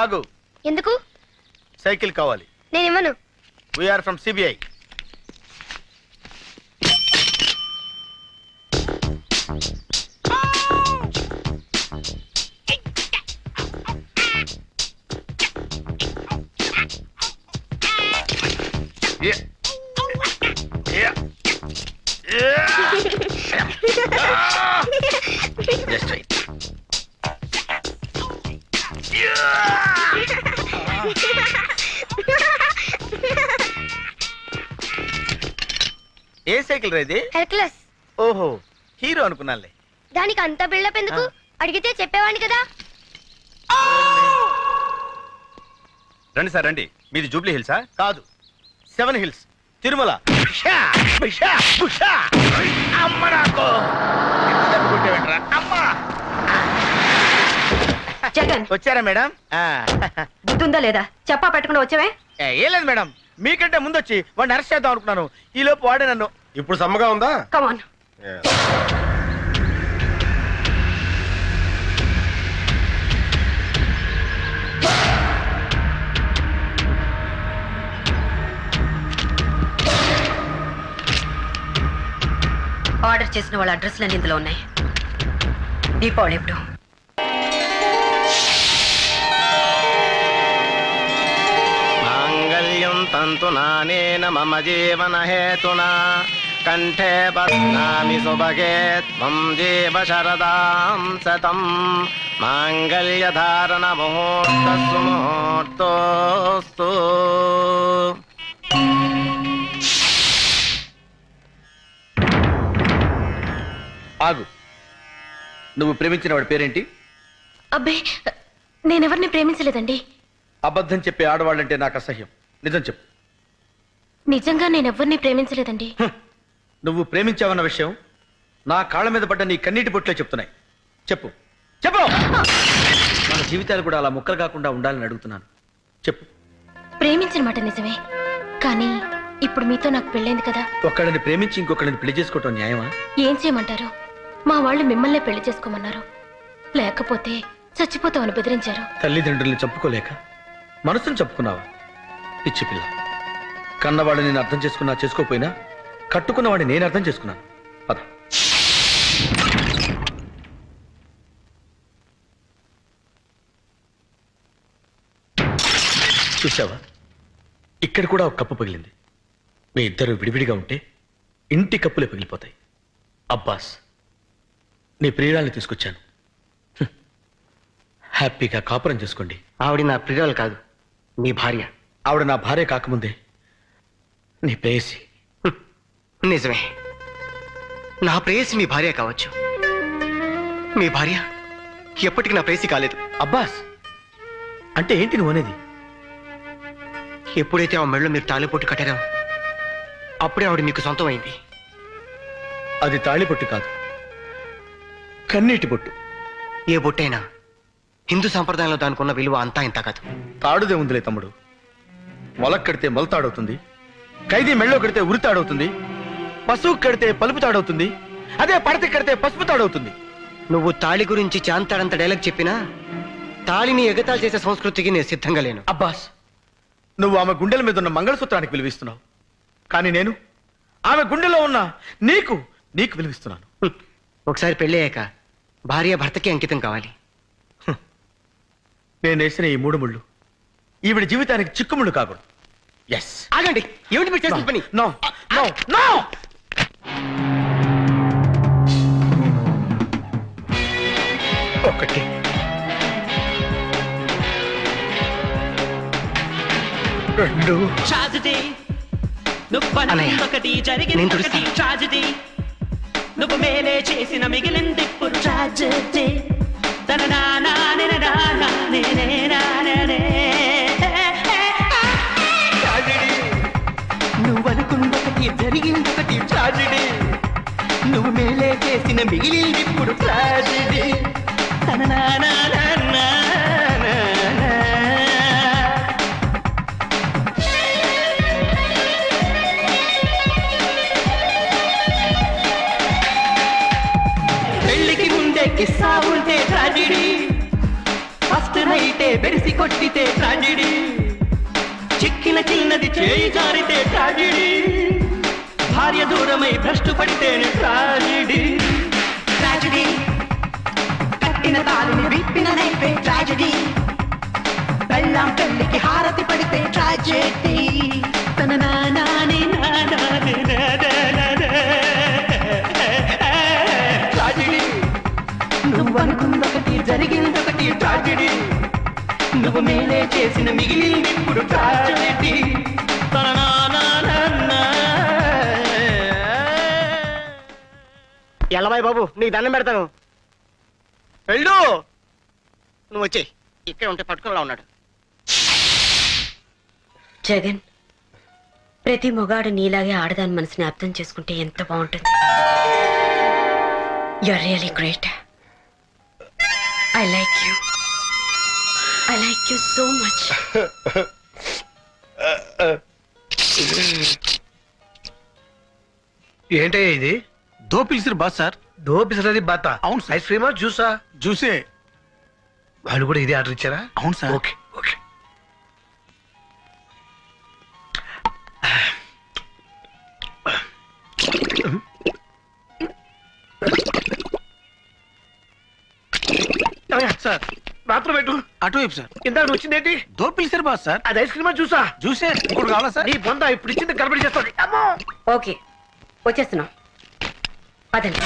ఆగు. ఎందుకు? సైకిల్ కావాలి. నేను ఇవ్వను. We are from CBI. Just right. ఏ సైకిల్ రేది? హెర్క్యులస్. ఓహో, హీరో అనుకున్నానులే. దానికి అంత బిల్డప్ ఎందుకు? అడిగితే చెప్పేవాడిని కదా. రండి సార్ రండి. మీది జూబ్లీ హిల్సా? కాదు, 7 హిల్స్, తిరుమల. జగన్ వచ్చారా మేడం? బుద్ధుందా లేదా? చెప్పా పెట్టకుండా వచ్చావే? ఏం లేదు మేడం, మీకంటే ముందు వచ్చి వాడిని అరెస్ట్ చేద్దాం అనుకున్నాను. ఈ లోపు వాడే నన్ను. ఇప్పుడు సమ్మగా ఉందా? కమాన్. ఆర్డర్ చేసిన వాళ్ళ అడ్రస్లన్నీ ఇందులో ఉన్నాయి. దీపావళి ఎప్పుడు? మాంగళ్యం తంతునానేన మమ జీవన హేతునా కంఠే బధ్నామి సుభగే త్వం జీవ శరదాం శతం మాంగళ్య ధారణ ముహూర్తస్సు ముహూర్తోస్తు. ఆగు. నువ్వు ప్రేమించిన వాడి పేరేంటి? అబ్బే, నేనెవరిని ప్రేమించలేదండి. అబద్ధం చెప్పే ఆడవాళ్ళంటే నాకు అసహ్యం. నిజం చెప్పు. నిజంగా నేనెవరిని ప్రేమించలేదండి. నువ్వు ప్రేమించావన్న విషయం నా కాళ్ళ మీద పడ్డ నీ కన్నీటి బొట్లే చెప్తున్నాయి. చెప్పు చెప్పు. మన జీవితాలు కూడా అలా ముక్కలు కాకుండా ఉండాలని అడుగుతున్నాను. చెప్పు. ప్రేమించిన మాట నిజమే, కానీ ఇప్పుడు మీతో నాకు పెళ్ళైంది కదా. ఒక్కడిని ప్రేమించి ఇంకొకడిని పెళ్లి చేసుకోవటం న్యాయమా? ఏం చేయమంటారు? మా వాళ్ళు మిమ్మల్నే పెళ్లి చేసుకోమన్నారు. లేకపోతే చచ్చిపోతామని బెదిరించారు. తల్లిదండ్రుల్ని చంపుకోలేక మనసును చంపుకున్నావా? పిచ్చి పిల్ల. కన్నవాడిని నేను అర్థం చేసుకున్నా చేసుకోపోయినా కట్టుకున్నవాడిని నేను అర్థం చేసుకున్నాను. పద. చూసావా, ఇక్కడ కూడా ఒక కప్పు పగిలింది. మీ ఇద్దరు విడివిడిగా ఉంటే ఇంటి కప్పులే పగిలిపోతాయి. అబ్బాస్, నీ ప్రియురాల్ని తీసుకొచ్చాను. హ్యాపీగా కాపురం చేసుకోండి. ఆవిడ నా ప్రియురాలు కాదు, నీ భార్య. ఆవిడ నా భార్య కాకముందే నీ ప్రేయసి. నిజమే, నా ప్రేయసి మీ భార్య కావచ్చు. మీ భార్య ఎప్పటికీ నా ప్రేయసి కాలేదు. అబ్బాస్, అంటే ఏంటి నువ్వు అనేది? ఎప్పుడైతే ఆ మెళ్ళో మీరు తాళిపొట్టు కట్టారో అప్పుడే ఆవిడ మీకు సొంతం అయింది. అది తాళిబొట్టు కాదు, కన్నీటి బొట్టు. ఏ బొట్టైనా హిందూ సంప్రదాయంలో దానికున్న విలువ అంతా ఇంత కాదు. తాడుదే ఉందిలే తమ్ముడు. మొలక్ కడితే మొలతాడవుతుంది, ఖైదీ మెళ్ళో కడితే ఉరితాడవుతుంది, పశువు కడితే పలుపు తాడవుతుంది, అదే పడత కడితే పసుపు తాడవుతుంది. నువ్వు తాళి గురించి చాంతాడంత డైలాగ్ చెప్పినా తాళిని ఎగతాళి చేసే సంస్కృతికి నేను సిద్ధంగా లేను. అబ్బాస్, నువ్వు ఆమె గుండెల మీద ఉన్న మంగళసూత్రానికి విలువిస్తున్నావు, కానీ నేను ఆమె గుండెలో ఉన్న నీకు నీకు విలువిస్తున్నాను. ఒకసారి పెళ్ళయ్యాక భార్య భర్తకి అంకితం కావాలి. నేను వేసిన ఈ 3 ముళ్ళు ఈవిడ జీవితానికి చిక్కుముళ్ళు కాకూడదు. ఎస్. ఆగండి, ఏమిటి మీరు చేసిన పని? No no no. ఒకటి, 2. నేను తుడుస్తాను. ట్రాజెడీ నువ్వు మేలే చేసిన మిగిలింది ఇప్పుడు ట్రాజెడీ. నువ్వు అనుకున్నొకటి జరిగిందొకటి ట్రాజెడీ. నువ్వు మేలే చేసిన మిగిలింది ఇప్పుడు ట్రాజెడీ. పెళ్లికి ముందే కిస్సా ఉంటే ట్రాజెడీ, ఫస్ట్ నైట్ పడితే బెరిసి కొట్టితే ట్రాజెడీ చిక్కిన చిన్నది చేయి జారితే ట్రాజెడీ భార్య దూరమై భ్రష్టు పడితేనే ట్రాజెడీ ట్రాజెడీ కట్టిన తాళిని విప్పిన నైపే ట్రాజెడీ బెల్లం పెళ్లికి హారతి పడితే ట్రాజెడీ తన నానాని నానాని ట్రాజెడీ నువ్వు అనుకుందొకటి జరిగిందొకటి ట్రాజెడీ నువ్వు మేలే చేసిన మిగిలింది ఇప్పుడు ట్రాజెడీ ఎల్లబాయ్ బాబు నీకు దండం పెడతాను వెళ్ళు నువ్వు వచ్చేయ్ ఇక్కడ ఉంటే పట్టుకునేలా ఉన్నాడు. జగన్ ప్రతి మొగాడు నీలాగే ఆడదాని మనసుని అర్థం చేసుకుంటే ఎంత బాగుంటుంది. You are really great. I like you so much. ఏంటయ్యా ఇది? దో పిలిచిరు బాస్ సార్. దో పిసరది బాత. అవును సార్. ఐస్ క్రీమా జ్యూసా? చూసే. వాళ్ళు కూడా ఇదే ఆర్డర్ ఇచ్చారా? అవును సార్. Okay okay. సార్ మాత్రం పెట్టు. అటువైపు సార్. ఇందాక నువ్వు వచ్చిందేంటి? దో పిలిచిరు బాస్ సార్. అది ఐస్ క్రీమా జ్యూసా? చూసే ఇప్పుడు కావాలా సార్? నీ బొంద ఇప్పుడు ఇచ్చింది గడబడి చేస్తుంది. అమ్మో ఓకే వచ్చేస్తున్నాం పదండి.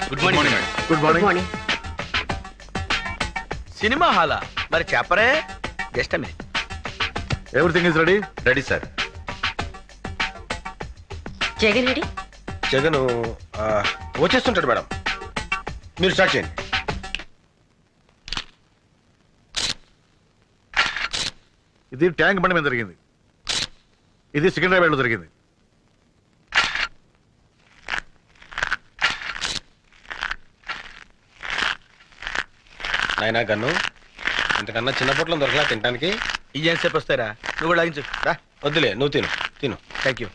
Good morning. Good good morning. Morning. Cinema హాలా? మరి చెప్పరే. Just minute. Everything is ready. Ready sir. Jagan ready? Jagan వచ్చేస్తుంటాడు మేడం, మీరు స్టార్ట్ చేయండి. ఇది ట్యాంక్ బండి మీద జరిగింది, ఇది సికింద్రాబాద్ లో జరిగింది. నాయనా గన్ను ఇంతకన్నా చిన్న పొట్లం దొరకలా తినడానికి? ఇదేం సేపు వస్తారా? నువ్వు కూడా లాగించు. రా. వద్దులే, నువ్వు తిను తిను. Thank you.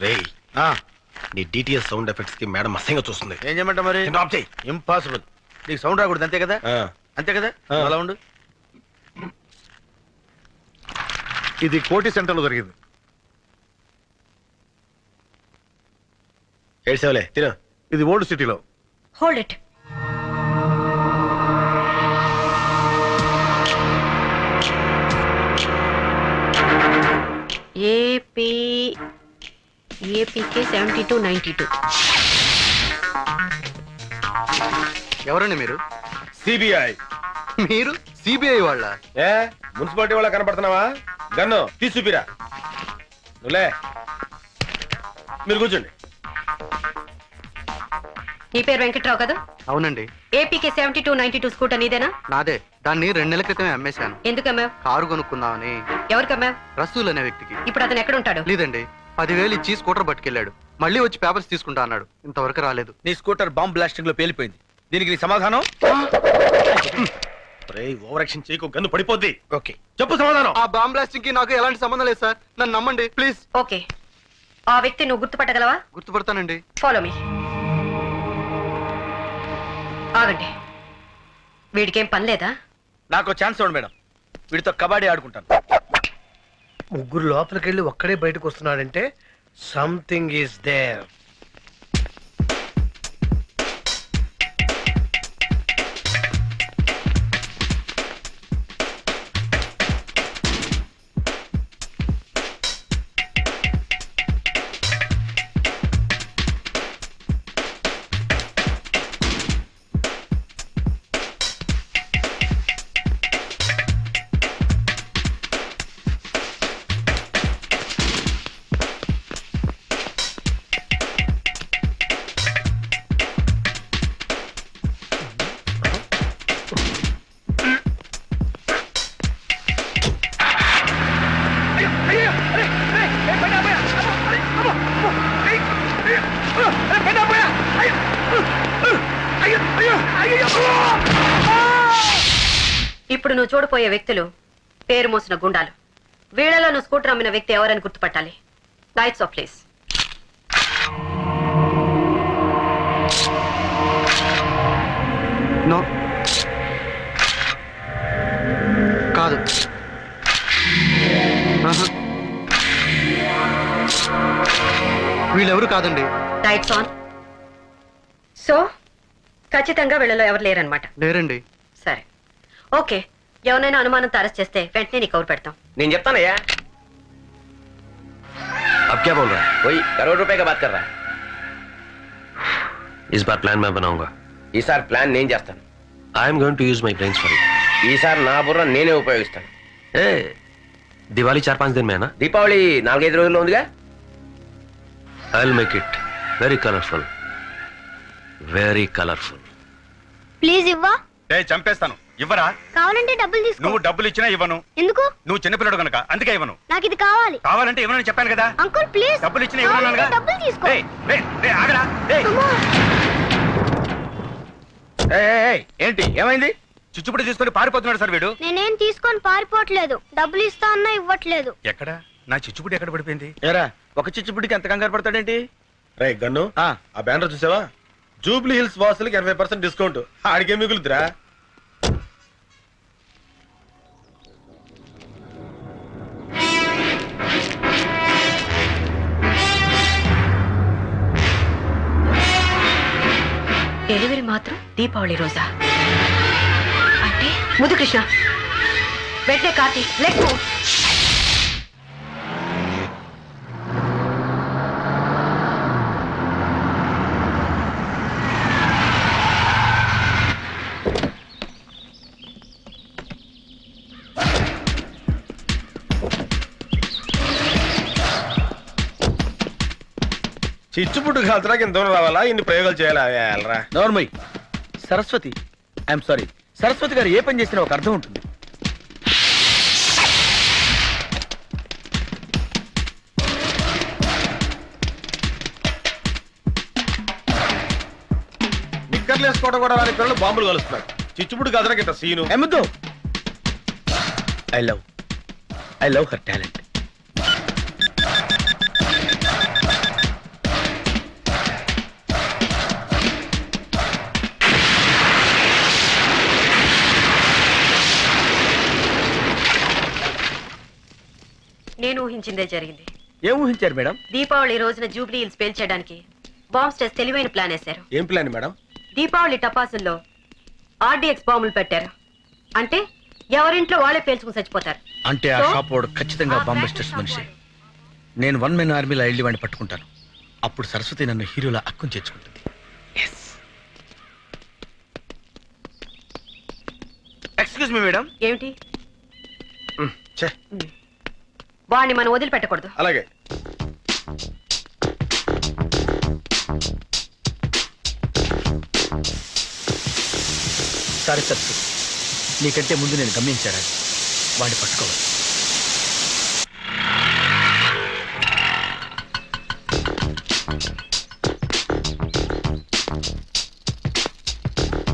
రేయ్, నీ డిటిఎస్ సౌండ్ ఎఫెక్ట్స్ కి మేడం అసహ్యంగా చూస్తుంది. ఏం చేయమంటావు మరి? ఆఫ్ చేయి. ఇంపాసిబుల్. నీకు సౌండ్ రాకూడదు అంతే కదా? అంతే కదా? అలా ఉండు. ఇది కోటి సెంటర్ లో జరిగింది. ఏడ్సేవలే తిను. ఇది ఓల్డ్ సిటీలో. Hold it. ఏపీకే 7292. ఎవరండి మీరు? సిబిఐ. మీరు సిబిఐ వాళ్ళ? ఏ మున్సిపాలిటీ వాళ్ళ కనపడుతున్నావా? గన్ను తీసుపిరా. నువ్వులే, మీరు కూర్చోండి. నీ పేరు వెంకట్రావు కదా? అవునండి. ఏపీకే 7292 స్కూటర్ నీదేనా? నాదే. దాన్ని 2 నెలల క్రితమే అమ్మేశాను. ఎందుకు అమ్మావు? కారు కొనుక్కుందామని. ఎవరికి అమ్మావు? రసూల్ అనే వ్యక్తికి. ఇప్పుడు అతను ఎక్కడ ఉంటాడు? లేదండి, 10,000 ఇచ్చి స్కూటర్ పట్టుకెళ్ళాడు. మళ్ళీ వచ్చి పేపర్స్ తీసుకుంటా అన్నాడు. ఇంతవరకు రాలేదు. నీ స్కూటర్ బాంబ్ బ్లాస్టింగ్ లో పేలిపోయింది. దీనికి నీ సమాధానం? ఓవర్ యాక్షన్ చేయకు, గన్ను పడిపోద్ది. ఓకే, చెప్పు సమాధానం. ఆ బాంబ్ బ్లాస్టింగ్ కి నాకు ఎలాంటి సంబంధం లేదు సార్. నన్ను నమ్మండి ప్లీజ్. ఓకే, ఆ వ్యక్తి నువ్వు గుర్తుపట్టగలవా? గుర్తుపడతానండి. Follow me. ఆగండి, వీడికేం పని లేదా? నాకు ఛాన్స్ ఇవ్వండి మేడం, వీడితో కబడ్డీ ఆడుకుంటాను. ముగ్గురు లోపలికి వెళ్ళి ఒక్కడే బయటకు వస్తున్నాడంటే సంథింగ్ ఈస్ దేర్. ఇప్పుడు నువ్వు చూడపోయే వ్యక్తులు పేరు మోసిన గుండాలు. వీళ్ళలో నువ్వు స్కూటర్ అమ్మిన వ్యక్తి ఎవరని గుర్తుపట్టాలి. Lights off please. నో, కాదు. ఆహా. వీళ్ళెవరు కాదండి. Lights on. సో ఖచ్చితంగా వీళ్ళలో ఎవరు లేరనమాట. లేరండి. సరే, ఓకే. ఎవరైనా అనుమానంతో అరెస్ట్ చేస్తే వెంటనే నీకు కౌరు పెడతాం. నేను చెప్తానయ్యా. अब क्या बोल रहा है? वही करोड़ रुपए का बात कर रहा है. इस बार प्लान मैं बनाऊंगा. ఈసారి ప్లాన్ నేను చేస్తాను. I am going to use my brains for it. ఈసారి నా బుర్ర నేనే ఉపయోగిస్తాను. ए, दिवाली 4-5 दिन में है ना? దీపావళి 4-5 రోజుల్లో ఉందిగా. I will make it very colourful. Very colourful. Please ఇవ్వా. చంపేస్తాను. ఇవ్వరా? కావాలంటే డబ్బులు తీసుకో. నువ్వు డబ్బులు ఇచ్చినా ఇవ్వను. ఎందుకు? నువ్వు చిన్నపిల్లడు కనుక అందుకే ఇవ్వను. నాకు ఇది కావాలి. కావాలంటే ఇవ్వనని చెప్పాను కదా. Uncle please. డబ్బులు ఇచ్చినా ఇవ్వనుగా. డబ్బులు తీసుకో. ఆగరా. ఏంటి ఏమైంది? చిచ్చుపుడి తీసుకొని పారిపోతున్నాడు సార్ వీడు. నేనేం తీసుకొని పారిపోవట్లేదు. డబ్బులు ఇస్తా అన్నా ఇవ్వట్లేదు. ఎక్కడ నా చిచ్చుపుడి ఎక్కడ పడిపోయింది? ఏరా, ఒక చిచ్చుపుడికి ఎంత కంగారు పడతాడేంటి? రే గన్ను, ఆ బ్యానర్ చూసావా? జూబ్లీ హిల్స్ వాసులకి 80% డిస్కౌంట్. ఆడికే మిగులుతురా. డెలివరీ మాత్రం దీపావళి రోజా? అంటే ముదు కృష్ణ వెంటనే కార్తీ లెక్కు. చిచ్చుపుట్టు కాల్చడానికి ఇంత దూరం రావాలా? ఇన్ని ప్రయోగాలు చేయాలా? వెళ్ళరా. నోర్మయ్. Saraswati, I'm sorry. సరస్వతి గారు ఏ పని చేసినా ఒక అర్థం ఉంటుంది. నిక్కర్లు వేసుకోవడం కూడా వారి పిల్లలు బాంబులు కలుస్తున్నారు. చిచ్చుపుట్టు కాల్చడానికి ఇంత సీను. ఎమ్మద్దు. I love her talent. నేను ఊహించిందే జరిగింది. ఏం ఊహించారు మేడం? దీపావళి రోజున జూబ్లీ హిల్స్ పేల్చేయడానికి బాంబ్ స్టేస్ తెలివైన ప్లాన్ వేశారు. ఏం ప్లాన్ మేడం? దీపావళి టపాసుల్లో ఆర్డీఎక్స్ బాంబులు పెట్టారు. అంటే ఎవరింట్లో వాళ్ళే పేల్చుకుని చచ్చిపోతారు. అంటే ఆ షాప్ వాడు ఖచ్చితంగా బాంబస్టర్స్ మనిషి. నేను 1 మెన్ ఆర్మీలో వెళ్ళి వాడిని పట్టుకుంటాను. అప్పుడు సరస్వతి నన్ను హీరోలా అక్కుని చేర్చుకుంటుంది. Excuse me madam. ఏమిటి? ఛే, వాడిని మనం వదిలిపెట్టకూడదు. అలాగే. సారీ సరస్వతి, నీకంటే ముందు నేను గమనించాను. వాడిని పట్టుకోవాలి.